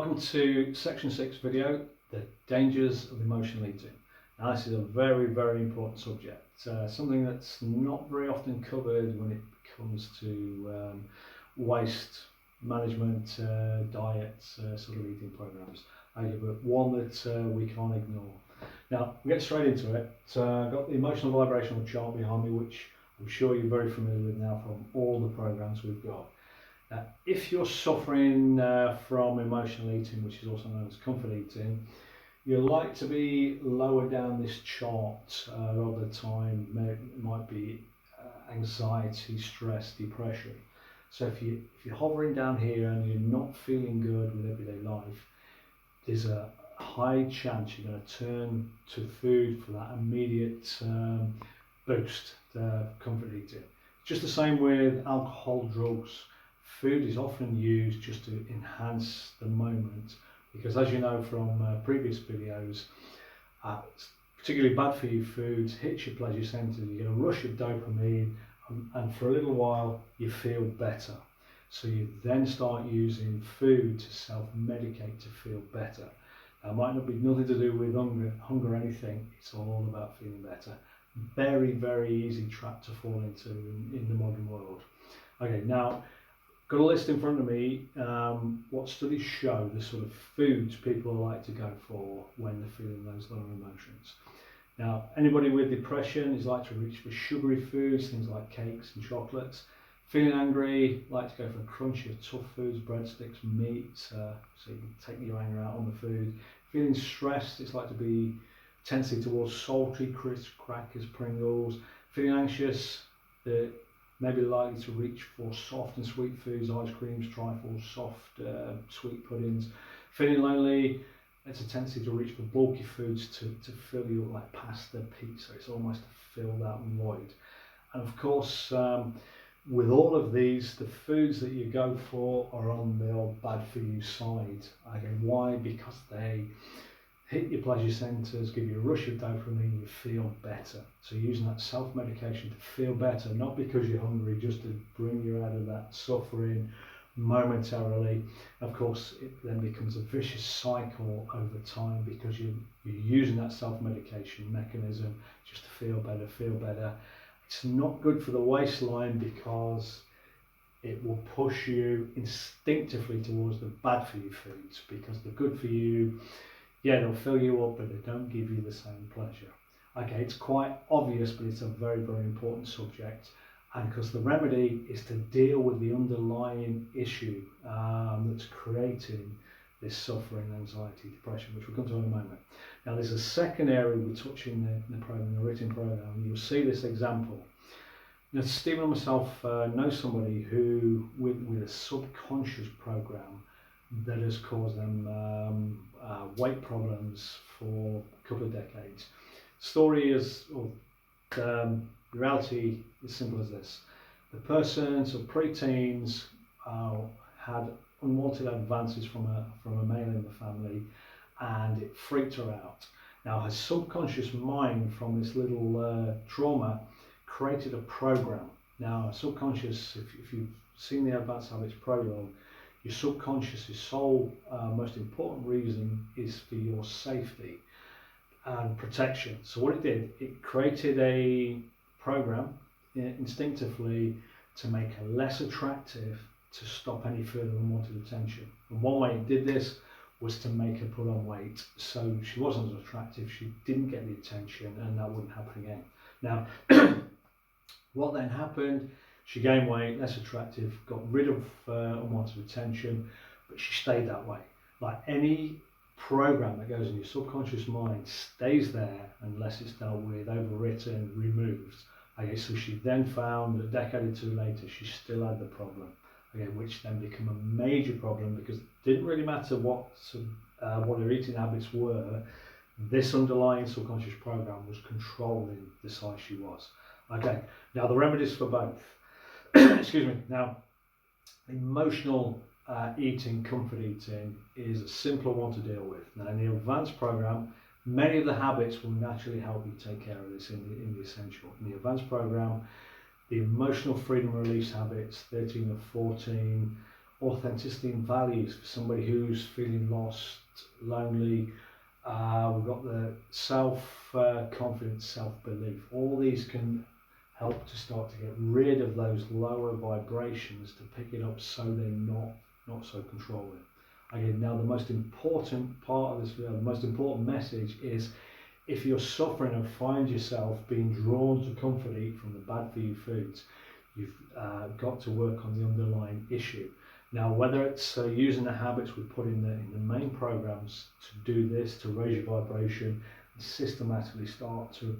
Welcome to section 6 video, the dangers of emotional eating. Now this is a very, very important subject, something that's not very often covered when it comes to waste management, diets, sort of eating programs, but one that we can't ignore. Now we'll get straight into it. I've got the emotional vibrational chart behind me, which I'm sure you're very familiar with now from all the programs we've got. If you're suffering from emotional eating, which is also known as comfort eating, you're likely to be lower down this chart a lot of the time. It might be anxiety, stress, depression. So if you're hovering down here and you're not feeling good with everyday life, there's a high chance you're going to turn to food for that immediate boost, comfort eating. Just the same with alcohol, drugs. Food is often used just to enhance the moment, because as you know from previous videos, particularly bad for you foods hits your pleasure centre, you get a rush of dopamine, and for a little while you feel better. So you then start using food to self-medicate to feel better. Now, it might not be nothing to do with hunger or anything, it's all about feeling better. Very, very easy trap to fall into in the modern world. Okay, now got a list in front of me, what studies show the sort of foods people like to go for when they're feeling those lower emotions. Now, anybody with depression is like to reach for sugary foods, things like cakes and chocolates. Feeling angry, like to go for crunchy or tough foods, breadsticks, meat, so you can take your anger out on the food. Feeling stressed, it's like to be tendency towards salty, crisps, crackers, Pringles. Feeling anxious, maybe likely to reach for soft and sweet foods, ice creams, trifles, soft sweet puddings. Feeling lonely, it's a tendency to reach for bulky foods to fill you up, like pasta, pizza. It's almost to fill that void. And of course, with all of these, the foods that you go for are on the old bad for you side. Again, why? Because they hit your pleasure centres, give you a rush of dopamine, you feel better. So you're using that self-medication to feel better, not because you're hungry, just to bring you out of that suffering momentarily. Of course, it then becomes a vicious cycle over time, because you're using that self-medication mechanism just to feel better, feel better. It's not good for the waistline, because it will push you instinctively towards the bad for you foods, because the good for you, yeah, they'll fill you up, but they don't give you the same pleasure. Okay, it's quite obvious, but it's a very, very important subject. And because the remedy is to deal with the underlying issue that's creating this suffering, anxiety, depression, which we'll come to in a moment. Now, there's a second area we touch in the program, the written program, and you'll see this example. Now, Stephen and myself know somebody who, with a subconscious program, that has caused them weight problems for a couple of decades. Story is, reality is simple as this. The person, so pre-teens, had unwanted advances from a male in the family, and it freaked her out. Now, her subconscious mind from this little trauma created a program. Now, subconscious, if you've seen the Advanced Habits program, your subconscious's sole most important reason is for your safety and protection. So what it did, it created a program instinctively to make her less attractive, to stop any further unwanted attention. And one way it did this was to make her put on weight, so she wasn't as attractive, she didn't get the attention, and that wouldn't happen again. Now, what then happened? She gained weight, less attractive, got rid of unwanted attention, but she stayed that way. Like any program that goes in your subconscious mind stays there unless it's dealt with, overwritten, removed. Okay, so she then found a decade or two later she still had the problem, okay, which then became a major problem, because it didn't really matter what her eating habits were. This underlying subconscious program was controlling the size she was. Okay, now the remedies for both. Excuse me. Now, emotional eating, comfort eating, is a simpler one to deal with. Now, in the advanced program, many of the habits will naturally help you take care of this in the essential. In the advanced program, the emotional freedom release habits, 13 of 14, authenticity and values for somebody who's feeling lost, lonely. We've got the self-confidence, self-belief. All these can help to start to get rid of those lower vibrations to pick it up so they're not so controlling. Again, now the most important part of this video, the most important message is, if you're suffering and find yourself being drawn to comfort eat from the bad for you foods, you've got to work on the underlying issue. Now, whether it's using the habits we put in the main programs to do this, to raise your vibration and systematically start to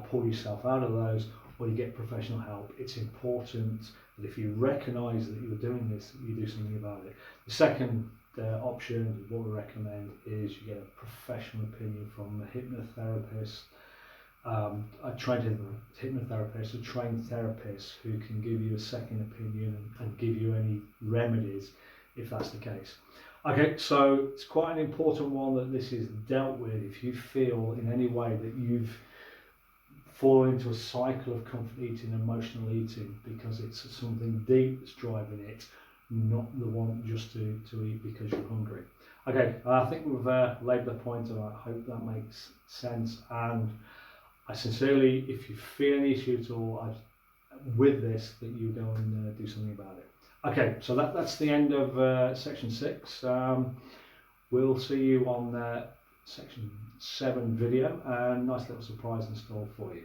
pull yourself out of those, or you get professional help, it's important that if you recognise that you're doing this, that you do something about it. The second option, what we recommend, is you get a professional opinion from a hypnotherapist, a trained hypnotherapist, a trained therapist who can give you a second opinion and give you any remedies if that's the case. Okay, so it's quite an important one that this is dealt with if you feel in any way that you've fallen into a cycle of comfort eating, emotional eating, because it's something deep that's driving it, not the one just to eat because you're hungry. Okay, I think we've laid the point, and I hope that makes sense. And I sincerely, if you feel any issue at all with this, that you go and do something about it. Okay, so that's the end of section 6. We'll see you on section 7 video, and nice little surprise in store for you.